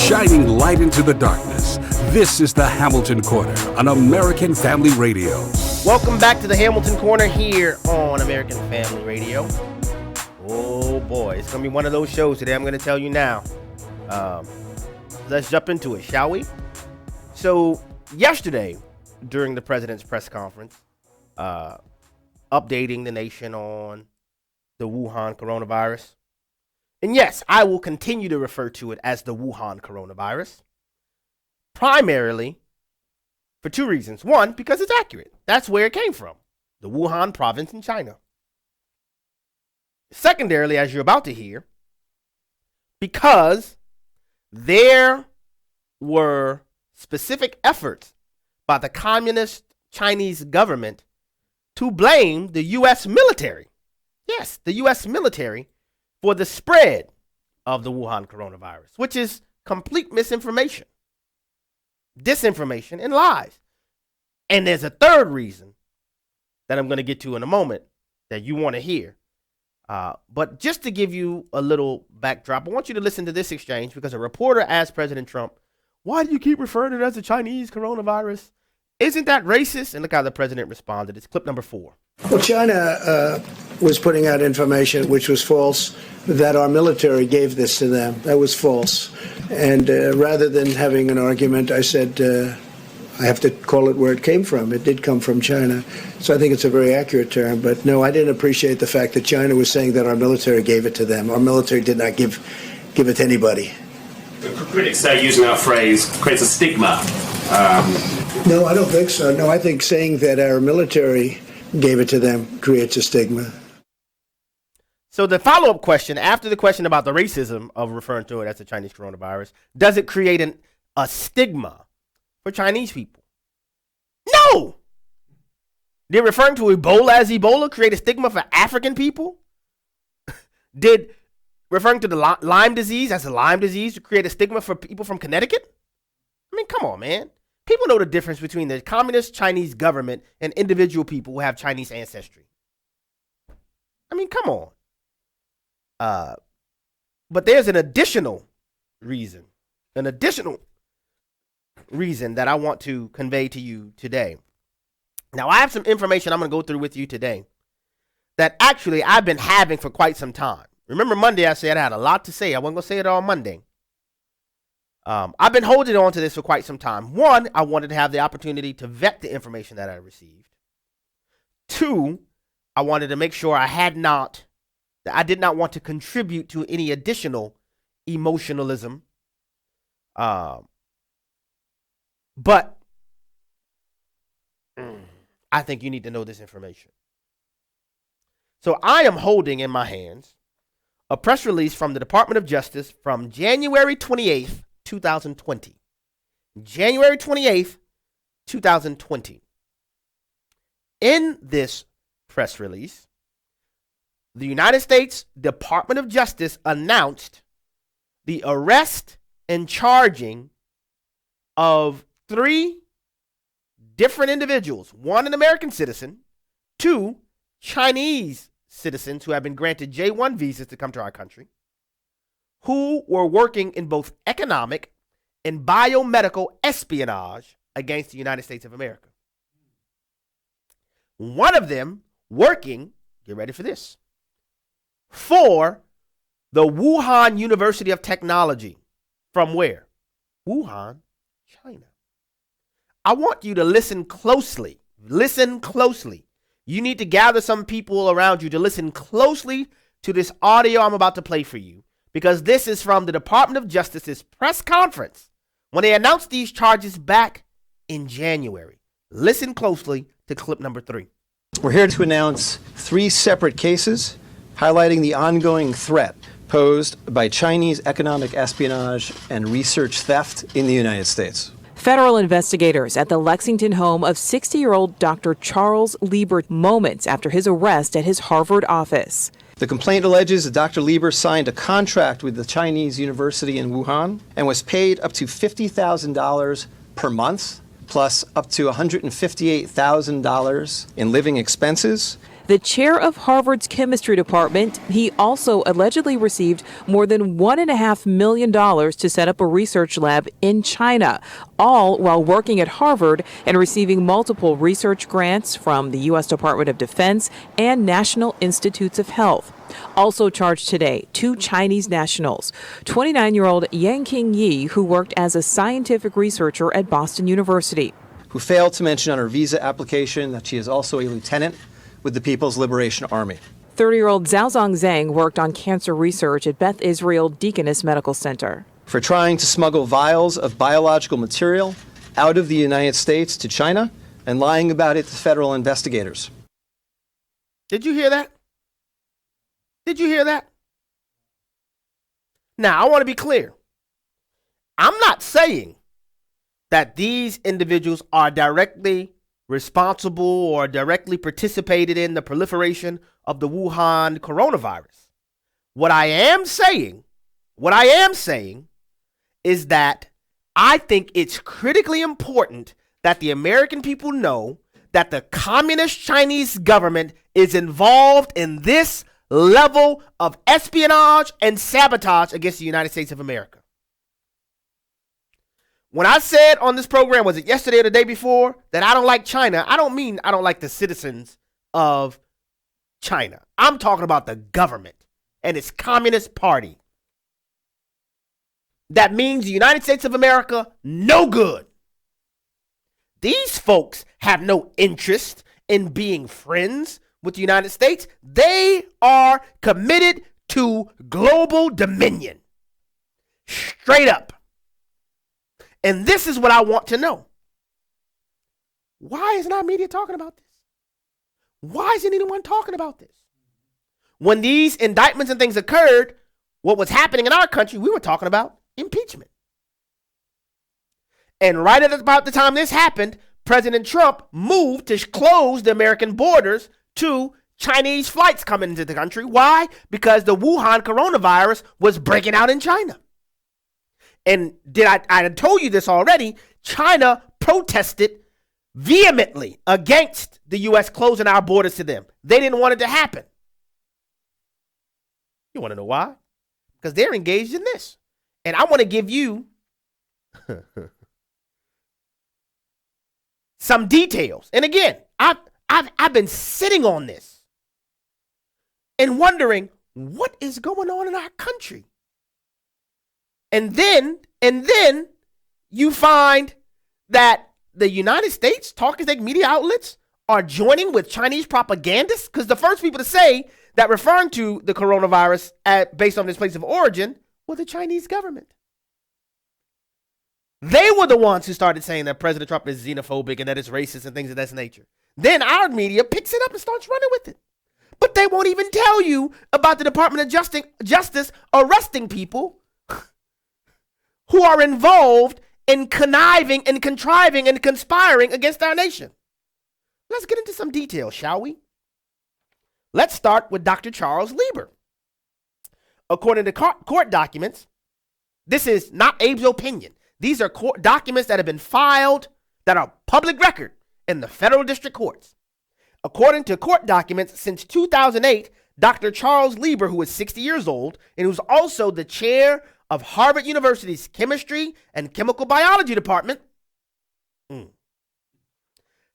shining light into the darkness. This is the Hamilton Corner on American Family Radio. Welcome back to the Hamilton Corner here on American Family Radio. Oh boy, it's going to be one of those shows today, I'm going to tell you now. Let's jump into it, shall we? So, yesterday, during the president's press conference, updating the nation on the Wuhan coronavirus. And yes, I will continue to refer to it as the Wuhan coronavirus. Primarily for two reasons. One, because it's accurate. That's where it came from. The Wuhan province in China. Secondarily, as you're about to hear, because there were specific efforts by the communist Chinese government to blame the U.S. military. Yes, the U.S. military for the spread of the Wuhan coronavirus, which is complete misinformation, disinformation, and lies. And there's a third reason that I'm going to get to in a moment that you want to hear. But just to give you a little backdrop, I want you to listen to this exchange because a reporter asked President Trump, why do you keep referring to it as the Chinese coronavirus? Isn't that racist? And look how the president responded. It's clip number 4. Well, China was putting out information which was false, that our military gave this to them. That was false. And rather than having an argument, I said, I have to call it where it came from. It did come from China. So I think it's a very accurate term. But no, I didn't appreciate the fact that China was saying that our military gave it to them. Our military did not give it to anybody. The critics say using that phrase creates a stigma. No, I don't think so. No, I think saying that our military gave it to them creates a stigma. So the follow-up question, after the question about the racism of referring to it as the Chinese coronavirus, does it create a stigma for Chinese people? No! Did referring to Ebola as Ebola create a stigma for African people? Did referring to the Lyme disease as a Lyme disease create a stigma for people from Connecticut? I mean, come on, man. People know the difference between the communist Chinese government and individual people who have Chinese ancestry. I mean, come on. But there's an additional reason that I want to convey to you today. Now, I have some information I'm going to go through with you today that actually I've been having for quite some time. Remember Monday I said I had a lot to say. I wasn't going to say it all Monday. I've been holding on to this for quite some time. One, I wanted to have the opportunity to vet the information that I received. Two, I wanted to make sure I did not want to contribute to any additional emotionalism. But I think you need to know this information. So I am holding in my hands a press release from the Department of Justice from January 28th, 2020. January 28th, 2020. In this press release, the United States Department of Justice announced the arrest and charging of 3 different individuals. 1, an American citizen. 2, Chinese citizens who have been granted J-1 visas to come to our country, who were working in both economic and biomedical espionage against the United States of America. One of them working, get ready for this, for the Wuhan University of Technology. From where? Wuhan, China. I want you to listen closely. Listen closely. You need to gather some people around you to listen closely to this audio I'm about to play for you, because this is from the Department of Justice's press conference when they announced these charges back in January. Listen closely to clip number 3. We're here to announce 3 separate cases highlighting the ongoing threat posed by Chinese economic espionage and research theft in the United States. Federal investigators at the Lexington home of 60-year-old Dr. Charles Lieber moments after his arrest at his Harvard office. The complaint alleges that Dr. Lieber signed a contract with the Chinese university in Wuhan and was paid up to $50,000 per month, plus up to $158,000 in living expenses. the chair of Harvard's chemistry department. He also allegedly received more than $1.5 million to set up a research lab in China, all while working at Harvard and receiving multiple research grants from the U.S. Department of Defense and National Institutes of Health. Also charged today, 2 Chinese nationals, 29-year-old Yang Qingyi, who worked as a scientific researcher at Boston University, who failed to mention on her visa application that she is also a lieutenant with the People's Liberation Army. 30-year-old Zhaozong Zhang worked on cancer research at Beth Israel Deaconess Medical Center. For trying to smuggle vials of biological material out of the United States to China and lying about it to federal investigators. Did you hear that? Did you hear that? Now, I want to be clear. I'm not saying that these individuals are directly responsible or directly participated in the proliferation of the Wuhan coronavirus. What I am saying is that I think it's critically important that the American people know that the communist Chinese government is involved in this level of espionage and sabotage against the United States of America. When I said on this program, was it yesterday or the day before, that I don't like China, I don't mean I don't like the citizens of China. I'm talking about the government and its Communist Party. That means the United States of America, no good. These folks have no interest in being friends with the United States. They are committed to global dominion. Straight up. And this is what I want to know. Why isn't our media talking about this? Why isn't anyone talking about this? When these indictments and things occurred, what was happening in our country, we were talking about impeachment. And right at about the time this happened, President Trump moved to close the American borders to Chinese flights coming into the country. Why? Because the Wuhan coronavirus was breaking out in China. And I told you this already, China protested vehemently against the U.S. closing our borders to them. They didn't want it to happen. You want to know why? Because they're engaged in this. And I want to give you some details. And again, I've been sitting on this and wondering what is going on in our country. And then you find that the United States talking media outlets are joining with Chinese propagandists, because the first people to say that referring to the coronavirus based on its place of origin were the Chinese government. They were the ones who started saying that President Trump is xenophobic and that it's racist and things of that nature. Then our media picks it up and starts running with it. But they won't even tell you about the Department of Justice arresting people who are involved in conniving and contriving and conspiring against our nation. Let's get into some details, shall we? Let's start with Dr. Charles Lieber. According to court documents, this is not Abe's opinion. These are court documents that have been filed that are public record in the federal district courts. According to court documents, since 2008, Dr. Charles Lieber, who is 60 years old and who's also the chair of Harvard University's Chemistry and Chemical Biology Department.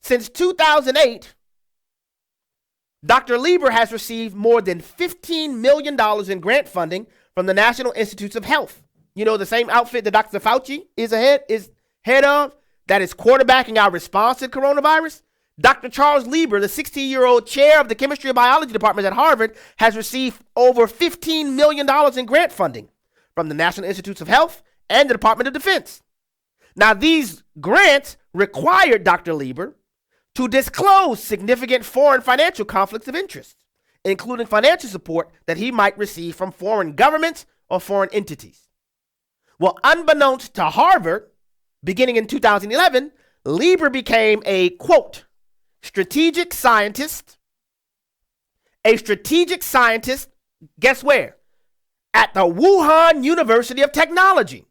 Since 2008, Dr. Lieber has received more than $15 million in grant funding from the National Institutes of Health. You know, the same outfit that Dr. Fauci is head of, that is quarterbacking our response to coronavirus. Dr. Charles Lieber, the 60-year-old chair of the Chemistry and Biology Department at Harvard, has received over $15 million in grant funding from the National Institutes of Health and the Department of Defense. Now, these grants required Dr. Lieber to disclose significant foreign financial conflicts of interest, including financial support that he might receive from foreign governments or foreign entities. Well, unbeknownst to Harvard, beginning in 2011, Lieber became a, quote, strategic scientist. A strategic scientist, guess where? At the Wuhan University of Technology.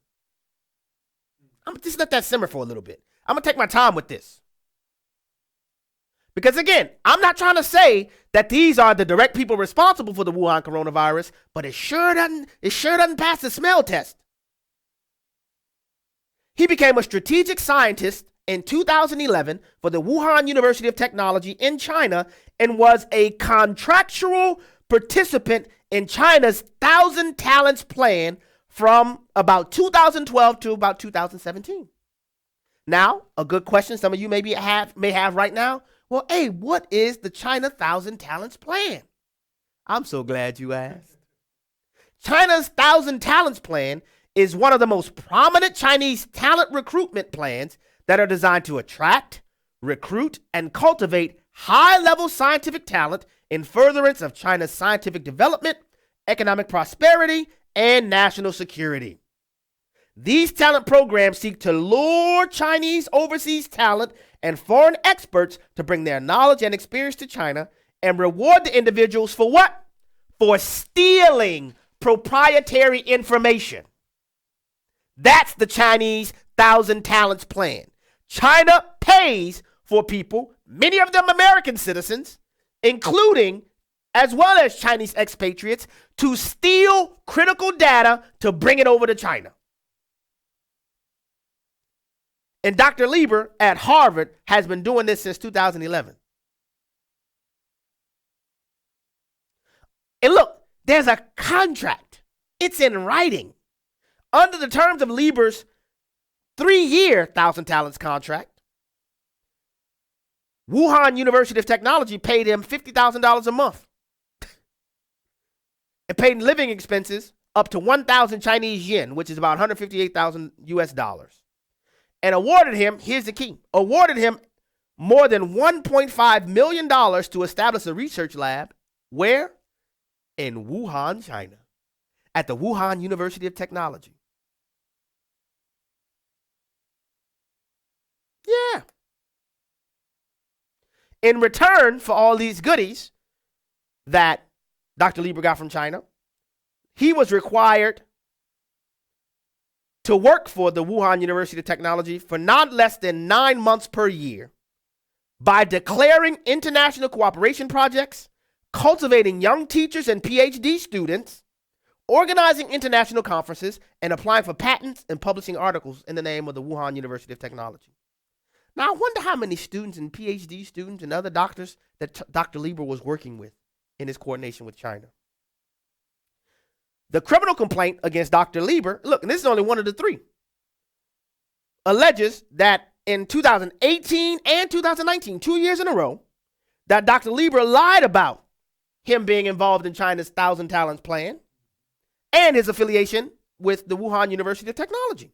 I'm just let that simmer for a little bit. I'm going to take my time with this. Because again, I'm not trying to say that these are the direct people responsible for the Wuhan coronavirus, but it sure doesn't pass the smell test. He became a strategic scientist in 2011 for the Wuhan University of Technology in China and was a contractual participant in China's 1,000 Talents Plan from about 2012 to about 2017. Now, a good question some of you may have right now. Well, hey, what is the China 1,000 Talents Plan? I'm so glad you asked. China's 1,000 Talents Plan is one of the most prominent Chinese talent recruitment plans that are designed to attract, recruit, and cultivate high-level scientific talent in furtherance of China's scientific development, economic prosperity, and national security. These talent programs seek to lure Chinese overseas talent and foreign experts to bring their knowledge and experience to China and reward the individuals for what? For stealing proprietary information. That's the Chinese 1,000 Talents Plan. China pays for people, many of them American citizens, including as well as Chinese expatriates, to steal critical data to bring it over to China. And Dr. Lieber at Harvard has been doing this since 2011. And look, there's a contract. It's in writing. Under the terms of Lieber's 3-year 1,000 Talents contract, Wuhan University of Technology paid him $50,000 a month. It paid living expenses up to 1,000 Chinese yen, which is about 158,000 US dollars. And awarded him, here's the key, awarded him more than $1.5 million to establish a research lab. Where? In Wuhan, China, at the Wuhan University of Technology. Yeah. In return for all these goodies that Dr. Lieber got from China, he was required to work for the Wuhan University of Technology for not less than 9 months per year by declaring international cooperation projects, cultivating young teachers and PhD students, organizing international conferences, and applying for patents and publishing articles in the name of the Wuhan University of Technology. Now, I wonder how many students and PhD students and other doctors that Dr. Lieber was working with in his coordination with China. The criminal complaint against Dr. Lieber, look, and this is only one of the three, alleges that in 2018 and 2019, 2 years in a row, that Dr. Lieber lied about him being involved in China's 1,000 Talents Plan and his affiliation with the Wuhan University of Technology.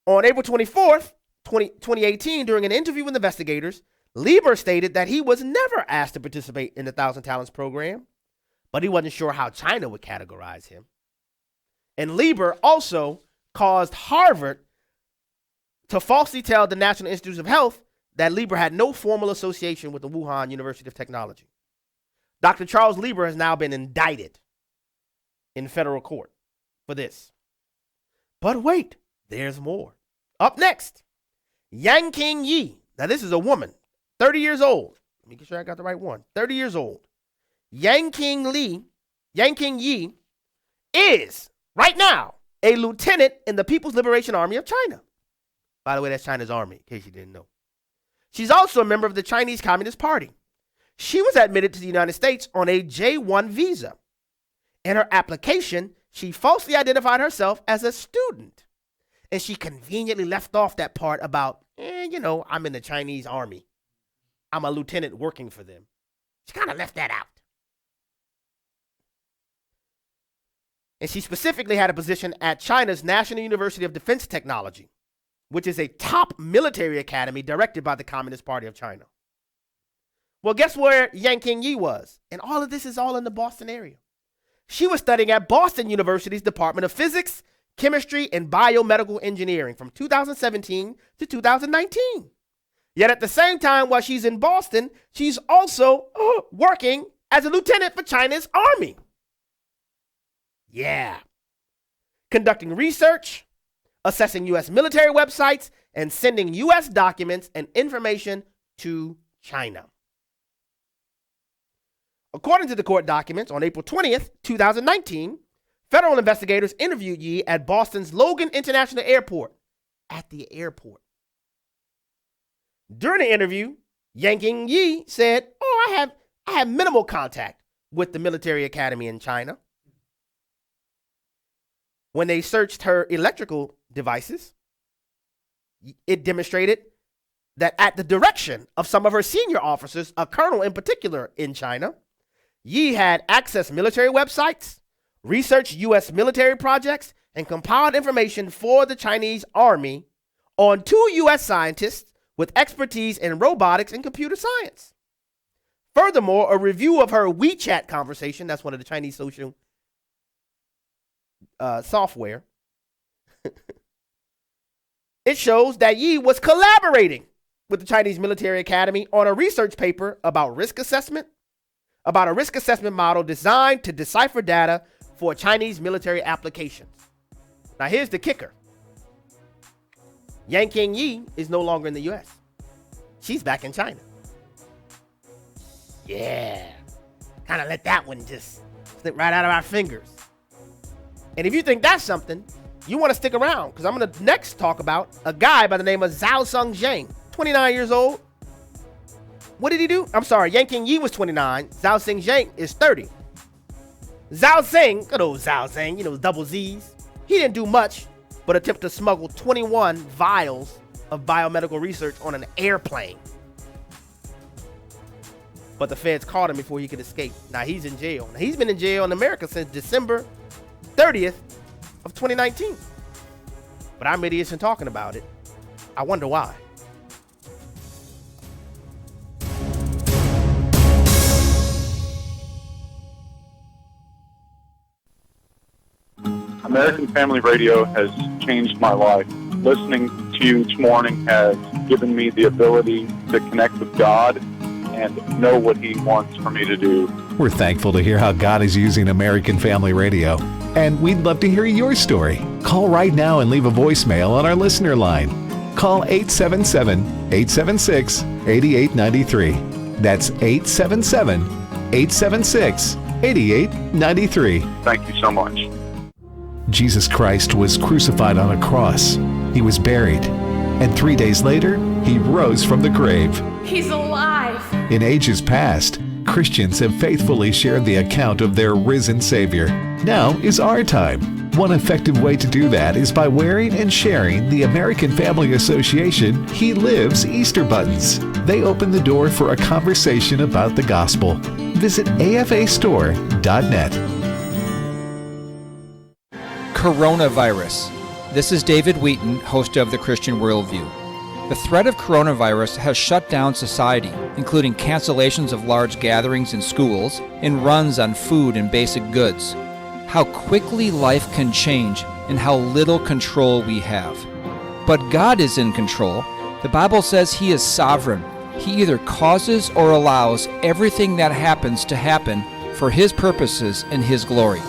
On April 24th, 2018, during an interview with investigators, Lieber stated that he was never asked to participate in the 1,000 Talents program, but he wasn't sure how China would categorize him. And Lieber also caused Harvard to falsely tell the National Institutes of Health that Lieber had no formal association with the Wuhan University of Technology. Dr. Charles Lieber has now been indicted in federal court for this. But wait, there's more. Up next, Yang King Yi. Now, this is a woman, 30 years old. Let me make sure I got the right one. 30 years old. Yang King Yi is, right now, a lieutenant in the People's Liberation Army of China. By the way, that's China's army, in case you didn't know. She's also a member of the Chinese Communist Party. She was admitted to the United States on a J-1 visa. In her application, she falsely identified herself as a student. And she conveniently left off that part about, I'm in the Chinese army. I'm a lieutenant working for them. She kind of left that out. And she specifically had a position at China's National University of Defense Technology, which is a top military academy directed by the Communist Party of China. Well, guess where Yang King Yi was? And all of this is all in the Boston area. She was studying at Boston University's Department of Physics, Chemistry, and Biomedical Engineering from 2017 to 2019. Yet at the same time, while she's in Boston, she's also working as a lieutenant for China's army. Yeah. Conducting research, assessing U.S. military websites, and sending U.S. documents and information to China. According to the court documents, on April 20th, 2019, federal investigators interviewed Yi at Boston's Logan International Airport. At the airport. During the interview, Yanking Yi said, I have minimal contact with the military academy in China. When they searched her electrical devices, it demonstrated that at the direction of some of her senior officers, a colonel in particular in China, Yi had accessed military websites, researched U.S. military projects, and compiled information for the Chinese army on 2 U.S. scientists with expertise in robotics and computer science. Furthermore, a review of her WeChat conversation, that's one of the Chinese social software, it shows that Yi was collaborating with the Chinese military academy on a research paper about a risk assessment model designed to decipher data for Chinese military applications. Now, here's the kicker. Yanking Yi is no longer in the U.S. She's back in China. Yeah. Kind of let that one just slip right out of our fingers. And if you think that's something, you want to stick around, because I'm going to next talk about a guy by the name of Zhao Zheng, 29 years old. What did he do? I'm sorry, Yanking Yi was 29. Zhao Zheng is 30. Zhao Zheng, good old Zhao Zheng, double Z's. He didn't do much but attempt to smuggle 21 vials of biomedical research on an airplane. But the feds caught him before he could escape. Now he's in jail. Now, he's been in jail in America since December 30th of 2019. But our media isn't talking about it. I wonder why. American Family Radio has changed my life. Listening to you each morning has given me the ability to connect with God and know what He wants for me to do. We're thankful to hear how God is using American Family Radio, and we'd love to hear your story. Call right now and leave a voicemail on our listener line. Call 877-876-8893. That's 877-876-8893. Thank you so much. Jesus Christ was crucified on a cross. He was buried. And 3 days later, He rose from the grave. He's alive. In ages past, Christians have faithfully shared the account of their risen Savior. Now is our time. One effective way to do that is by wearing and sharing the American Family Association He Lives Easter buttons. They open the door for a conversation about the gospel. Visit afastore.net. Coronavirus. This is David Wheaton, host of The Christian Worldview. The threat of coronavirus has shut down society, including cancellations of large gatherings in schools and runs on food and basic goods. How quickly life can change and how little control we have. But God is in control. The Bible says He is sovereign. He either causes or allows everything that happens to happen for His purposes and His glory.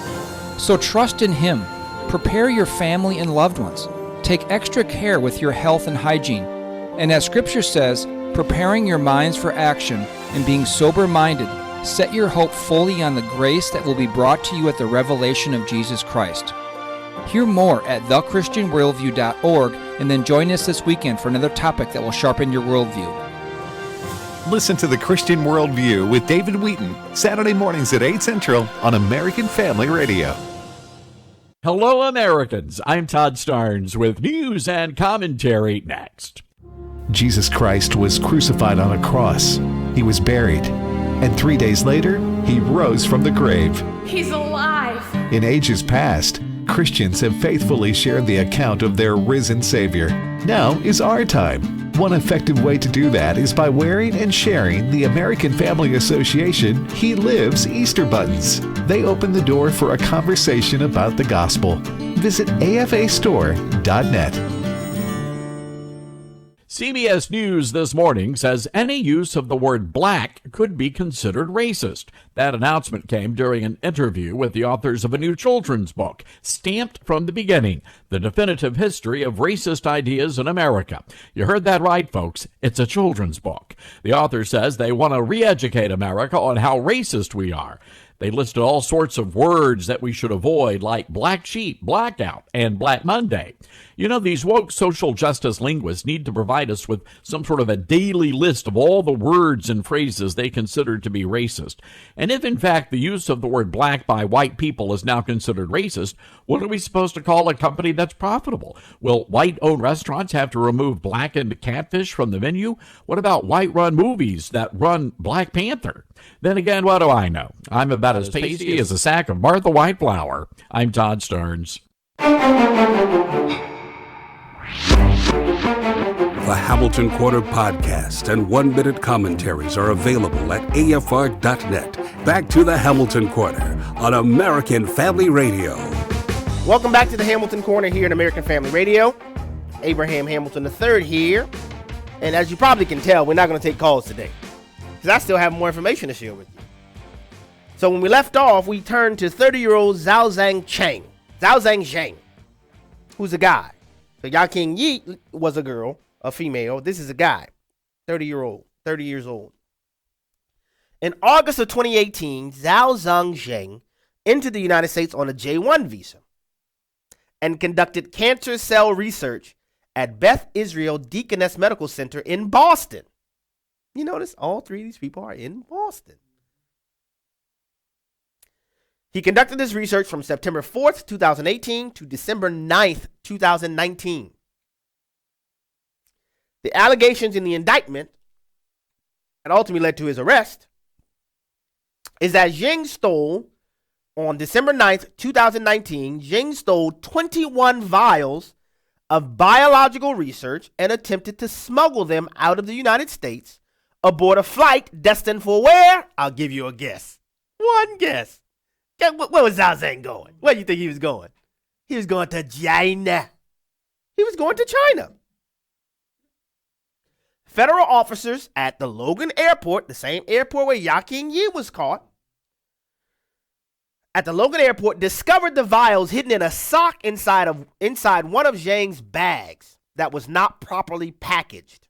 So trust in Him. Prepare your family and loved ones. Take extra care with your health and hygiene. And as Scripture says, preparing your minds for action and being sober-minded, set your hope fully on the grace that will be brought to you at the revelation of Jesus Christ. Hear more at thechristianworldview.org, and then join us this weekend for another topic that will sharpen your worldview. Listen to The Christian Worldview with David Wheaton, Saturday mornings at 8 Central on American Family Radio. Hello, Americans. I'm Todd Starnes with news and commentary next. Jesus Christ was crucified on a cross. He was buried. And 3 days later, He rose from the grave. He's alive. In ages past, Christians have faithfully shared the account of their risen Savior. Now is our time. One effective way to do that is by wearing and sharing the American Family Association He Lives Easter buttons. They open the door for a conversation about the gospel. Visit afastore.net. CBS News this morning says any use of the word black could be considered racist. That announcement came during an interview with the authors of a new children's book, Stamped from the Beginning, The Definitive History of Racist Ideas in America. You heard that right, folks. It's a children's book. The author says they want to re-educate America on how racist we are. They listed all sorts of words that we should avoid, like black sheep, blackout, and Black Monday. You know, these woke social justice linguists need to provide us with some sort of a daily list of all the words and phrases they consider to be racist. And if, in fact, the use of the word black by white people is now considered racist, what are we supposed to call a company that's profitable? Will white-owned restaurants have to remove blackened catfish from the menu? What about white-run movies that run Black Panther? Then again, what do I know? I'm about as pasty as a sack of Martha White flour. I'm Todd Stearns. The Hamilton Quarter podcast and 1-minute commentaries are available at afr.net. Back to the Hamilton Quarter on American Family Radio. Welcome back to the Hamilton Corner here in American Family Radio. Abraham Hamilton III here. And as you probably can tell, we're not going to take calls today, because I still have more information to share with you. So when we left off, we turned to 30-year-old Zhao Zhang, who's a guy. So Yaking Yi was a girl, a female. This is a guy, 30 years old. In August of 2018, Zhao Zhang entered the United States on a J-1 visa and conducted cancer cell research at Beth Israel Deaconess Medical Center in Boston. You notice all three of these people are in Boston. He conducted this research from September 4th, 2018 to December 9th, 2019. The allegations in the indictment that ultimately led to his arrest is that Zhang stole, on December 9th, 2019, Zhang stole 21 vials of biological research and attempted to smuggle them out of the United States aboard a flight destined for where? I'll give you a guess. One guess. Where was Zhao Zhang going? Where do you think he was going? He was going to China. He was going to China. Federal officers at the Logan Airport, the same airport where Yaking Yi was caught, at the Logan Airport, discovered the vials hidden in a sock inside one of Zhang's bags that was not properly packaged.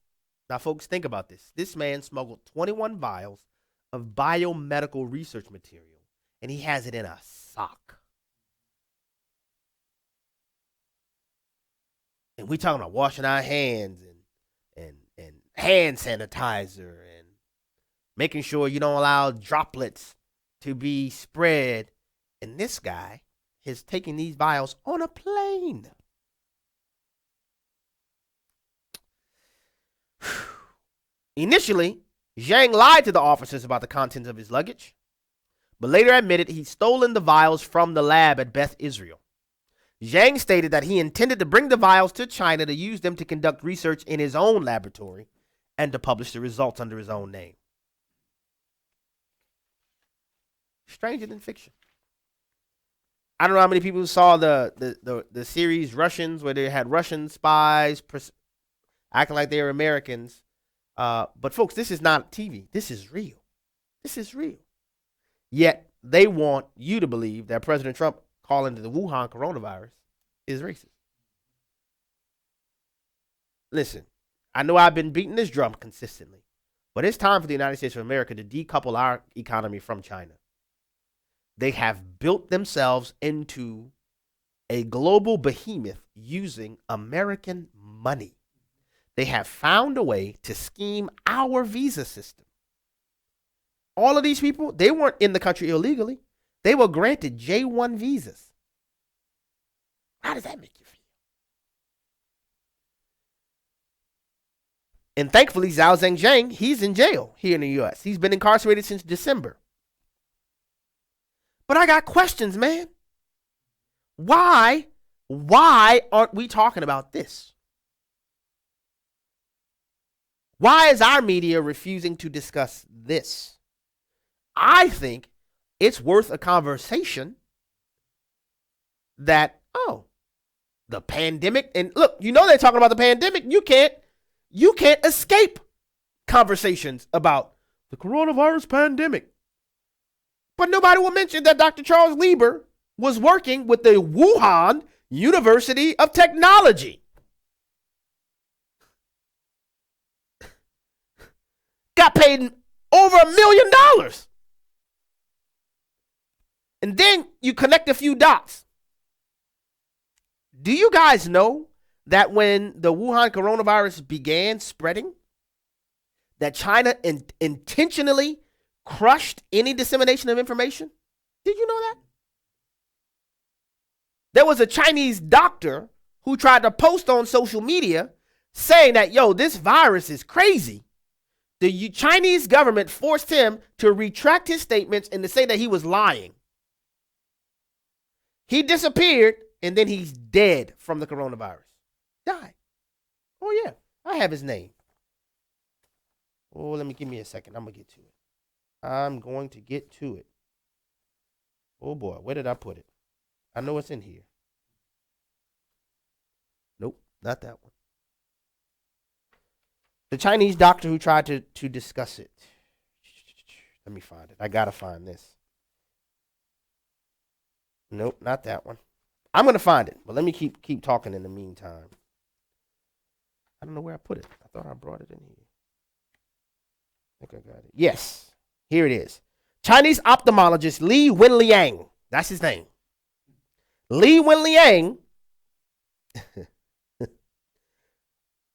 Now, folks, think about this. This man smuggled 21 vials of biomedical research material, and he has it in a sock. And we talking about washing our hands and hand sanitizer and making sure you don't allow droplets to be spread. And this guy is taking these vials on a plane. Initially, Zhang lied to the officers about the contents of his luggage, but later admitted he'd stolen the vials from the lab at Beth Israel. Zhang stated that he intended to bring the vials to China to use them to conduct research in his own laboratory and to publish the results under his own name. Stranger than fiction. I don't know how many people saw the series Russians, where they had Russian spies acting like they were Americans. But folks, this is not TV. This is real. This is real. Yet they want you to believe that President Trump calling the Wuhan coronavirus is racist. Listen, I know I've been beating this drum consistently, but it's time for the United States of America to decouple our economy from China. They have built themselves into a global behemoth using American money. They have found a way to scheme our visa system. All of these people, they weren't in the country illegally. They were granted J-1 visas. How does that make you feel? And thankfully, Zhao Zhang, he's in jail here in the U.S. He's been incarcerated since December. But I got questions, man. Why aren't we talking about this? Why is our media refusing to discuss this? I think it's worth a conversation that, the pandemic, and look, you know they're talking about the pandemic. You can't you can't escape conversations about the coronavirus pandemic. But nobody will mention that Dr. Charles Lieber was working with the Wuhan University of Technology. Got paid over $1 million. And then you connect a few dots. Do you guys know that when the Wuhan coronavirus began spreading, that China intentionally crushed any dissemination of information? Did you know that? There was a Chinese doctor who tried to post on social media saying that, yo, this virus is crazy. The Chinese government forced him to retract his statements and to say that he was lying. He disappeared, and then he's dead from the coronavirus. Died. Oh, yeah. I have his name. Oh, give me a second. I'm going to get to it. Oh, boy. Where did I put it? I know it's in here. Nope, not that one. The Chinese doctor who tried to discuss it. Let me find it. I got to find this. Nope, not that one. I'm going to find it, but let me keep talking in the meantime. I don't know where I put it. I thought I brought it in here. I think I got it. Yes, here it is. Chinese ophthalmologist Li Wenliang. That's his name. Li Wenliang.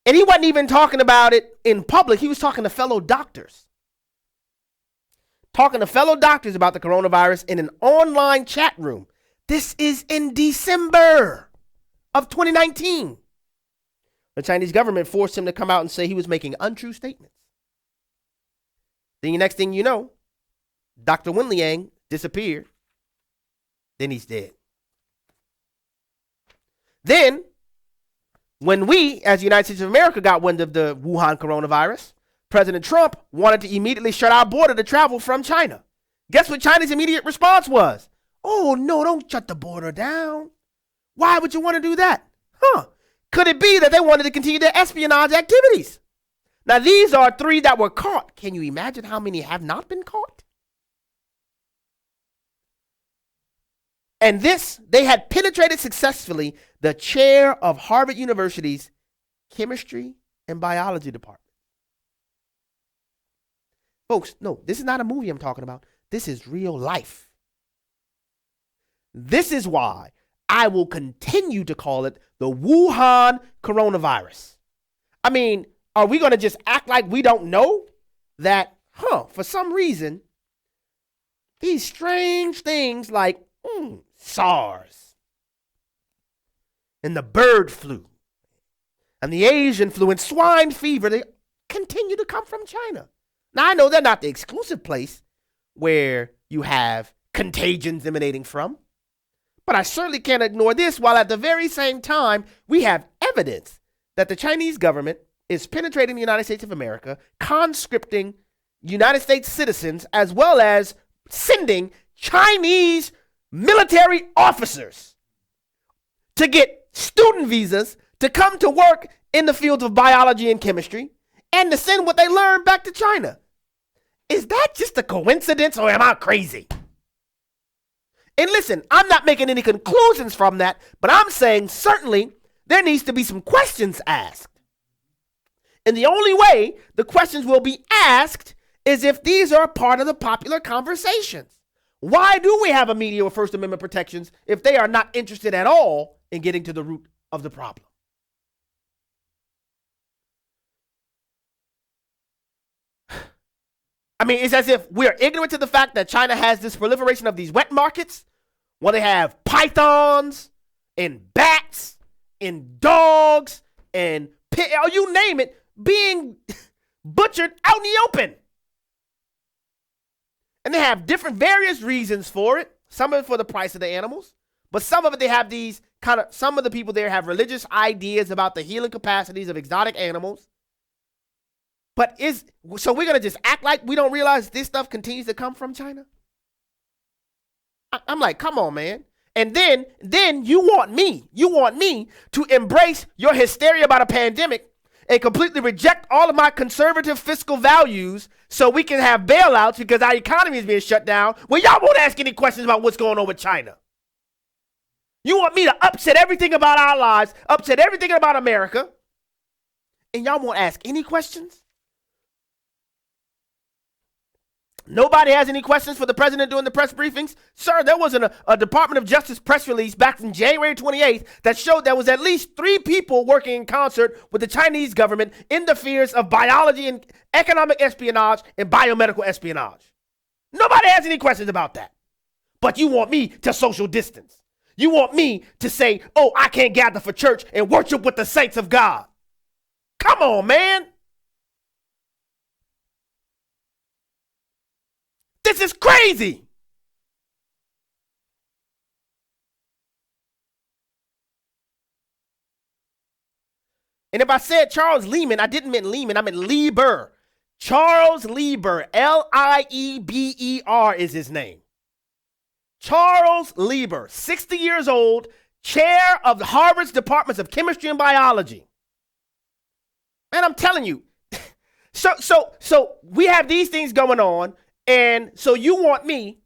And he wasn't even talking about it in public. He was talking to fellow doctors. Talking to fellow doctors about the coronavirus in an online chat room. This is in December of 2019. The Chinese government forced him to come out and say he was making untrue statements. Then the next thing you know, Dr. Wenliang disappeared. Then he's dead. Then, when we, as the United States of America, got wind of the Wuhan coronavirus, President Trump wanted to immediately shut our border to travel from China. Guess what China's immediate response was? Oh, no, don't shut the border down. Why would you want to do that? Could it be that they wanted to continue their espionage activities? Now, these are 3 that were caught. Can you imagine how many have not been caught? And this, they had penetrated successfully the chair of Harvard University's chemistry and biology department. Folks, no, this is not a movie I'm talking about. This is real life. This is why I will continue to call it the Wuhan coronavirus. I mean, are we going to just act like we don't know that, for some reason, these strange things like SARS and the bird flu and the Asian flu and swine fever, they continue to come from China. Now, I know they're not the exclusive place where you have contagions emanating from, but I certainly can't ignore this, while at the very same time, we have evidence that the Chinese government is penetrating the United States of America, conscripting United States citizens, as well as sending Chinese military officers to get student visas to come to work in the fields of biology and chemistry and to send what they learned back to China. Is that just a coincidence, or am I crazy? And listen, I'm not making any conclusions from that, but I'm saying certainly there needs to be some questions asked. And the only way the questions will be asked is if these are part of the popular conversations. Why do we have a media with First Amendment protections if they are not interested at all in getting to the root of the problem? I mean, it's as if we're ignorant to the fact that China has this proliferation of these wet markets where they have pythons and bats and dogs and you name it, being butchered out in the open. And they have different various reasons for it. Some of it for the price of the animals, but some of it they have these some of the people there have religious ideas about the healing capacities of exotic animals. But so we're going to just act like we don't realize this stuff continues to come from China? I'm like, come on, man. And then you want me to embrace your hysteria about a pandemic and completely reject all of my conservative fiscal values so we can have bailouts because our economy is being shut down. Well, y'all won't ask any questions about what's going on with China. You want me to upset everything about our lives, upset everything about America, and y'all won't ask any questions? Nobody has any questions for the president during the press briefings? Sir, there was a Department of Justice press release back from January 28th that showed there was at least 3 people working in concert with the Chinese government in the spheres of biology and economic espionage and biomedical espionage. Nobody has any questions about that. But you want me to social distance. You want me to say, oh, I can't gather for church and worship with the saints of God. Come on, man. This is crazy. And if I said Charles Lehman, I didn't mean Lehman, I meant Lieber. Charles Lieber, Lieber is his name. Charles Lieber, 60 years old, chair of Harvard's Departments of Chemistry and Biology. Man, I'm telling you. So we have these things going on. And so you want me,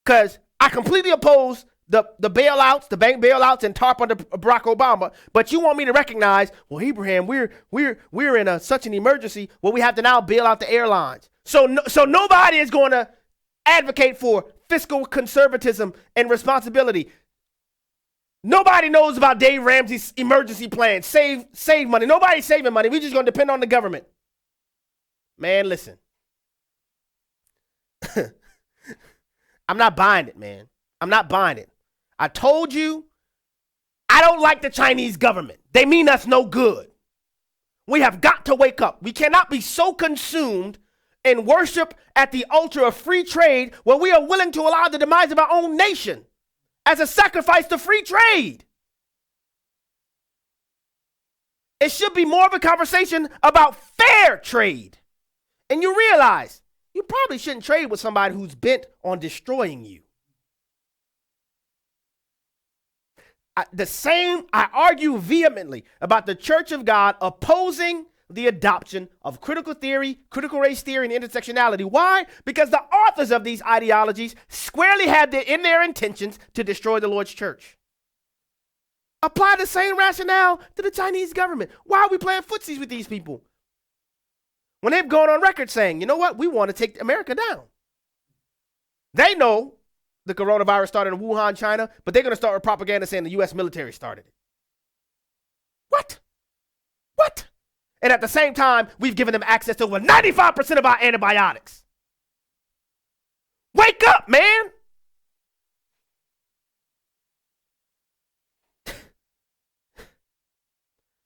because I completely oppose the bailouts, the bank bailouts and TARP under Barack Obama, but you want me to recognize, well, Abraham, we're in such an emergency where we have to now bail out the airlines. So nobody is going to advocate for fiscal conservatism and responsibility. Nobody knows about Dave Ramsey's emergency plan. Save money. Nobody's saving money. We're just going to depend on the government. Man, listen. I'm not buying it, man. I'm not buying it. I told you, I don't like the Chinese government. They mean us no good. We have got to wake up. We cannot be so consumed in worship at the altar of free trade where we are willing to allow the demise of our own nation as a sacrifice to free trade. It should be more of a conversation about fair trade. And you realize you probably shouldn't trade with somebody who's bent on destroying you. I argue vehemently about the Church of God opposing the adoption of critical theory, critical race theory, and intersectionality. Why? Because the authors of these ideologies squarely had in their intentions to destroy the Lord's church. Apply the same rationale to the Chinese government. Why are we playing footsies with these people? When they've gone on record saying, you know what, we want to take America down. They know the coronavirus started in Wuhan, China, but they're going to start with propaganda saying the U.S. military started it. What? And at the same time, we've given them access to over 95% of our antibiotics. Wake up, man.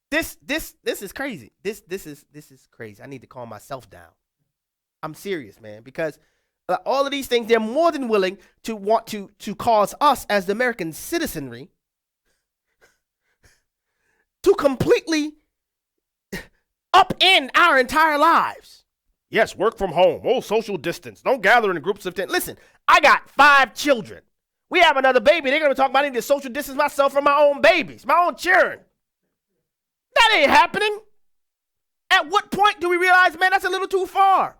This is crazy. This is crazy. I need to calm myself down. I'm serious, man, because all of these things, they're more than willing to want to cause us as the American citizenry to completely upend our entire lives. Yes, work from home. Oh, social distance. Don't gather in groups of 10. Listen, I got 5 children. We have another baby. They're going to talk about I need to social distance myself from my own babies, my own children. That ain't happening. At what point do we realize, man, that's a little too far?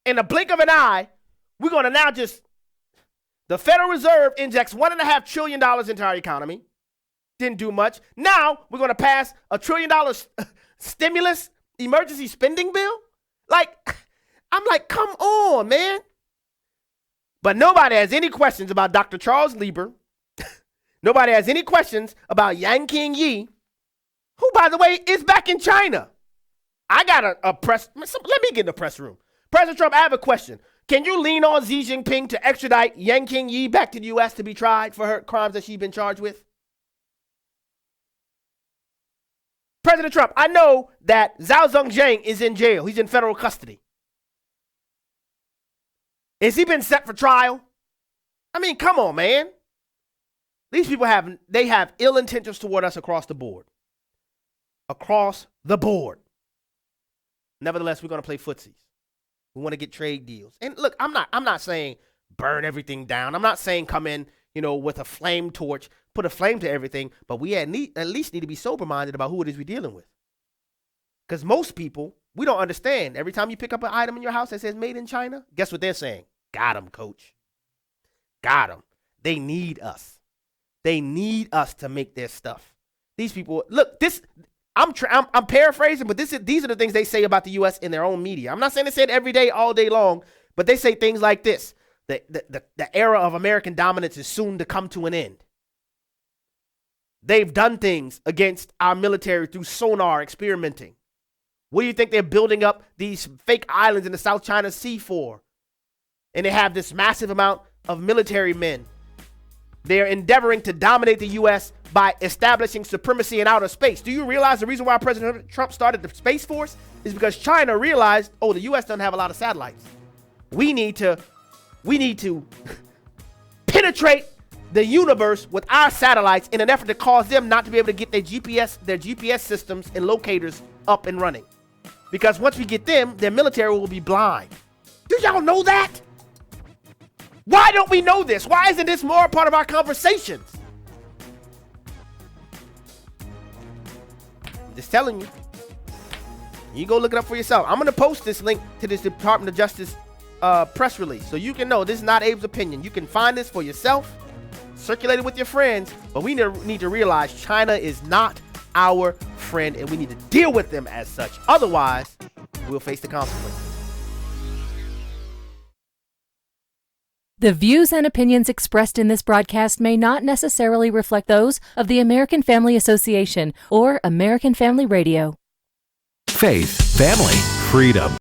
In the blink of an eye, we're going to now the Federal Reserve injects $1.5 trillion into our economy. Didn't do much. Now we're going to pass $1 trillion stimulus emergency spending bill. I'm like, come on, man. But nobody has any questions about Dr. Charles Lieber. Nobody has any questions about Yang King-yi, who, by the way, is back in China. I got a press. Let me get in the press room. President Trump, I have a question. Can you lean on Xi Jinping to extradite Yang King-yi back to the U.S. to be tried for her crimes that she's been charged with? President Trump, I know that Zhao Zhongzheng is in jail. He's in federal custody. Has he been set for trial? I mean, come on, man. These people have ill intentions toward us across the board. Across the board. Nevertheless, we're going to play footsies. We want to get trade deals. And look, I'm not saying burn everything down. I'm not saying come in, with a flame torch, put a flame to everything, but we at least need to be sober-minded about who it is we're dealing with. Because most people, we don't understand. Every time you pick up an item in your house that says made in China, guess what they're saying? Got them, coach. Got them. They need us. They need us to make their stuff. These people, look, this, I'm paraphrasing, but these are the things they say about the U.S. in their own media. I'm not saying they say it every day, all day long, but they say things like this. The era of American dominance is soon to come to an end. They've done things against our military through sonar experimenting. What do you think they're building up these fake islands in the South China Sea for? And they have this massive amount of military men. They're endeavoring to dominate the U.S. by establishing supremacy in outer space. Do you realize the reason why President Trump started the Space Force is because China realized, oh, the U.S. doesn't have a lot of satellites. We need to penetrate the universe with our satellites in an effort to cause them not to be able to get their GPS systems and locators up and running. Because once we get them, their military will be blind. Do y'all know that? Why don't we know this? Why isn't this more a part of our conversations? I'm just telling you. You go look it up for yourself. I'm going to post this link to this Department of Justice press release so you can know this is not Abe's opinion. You can find this for yourself, circulate it with your friends, but we need to realize China is not our friend and we need to deal with them as such. Otherwise, we'll face the consequences. The views and opinions expressed in this broadcast may not necessarily reflect those of the American Family Association or American Family Radio. Faith, family, freedom.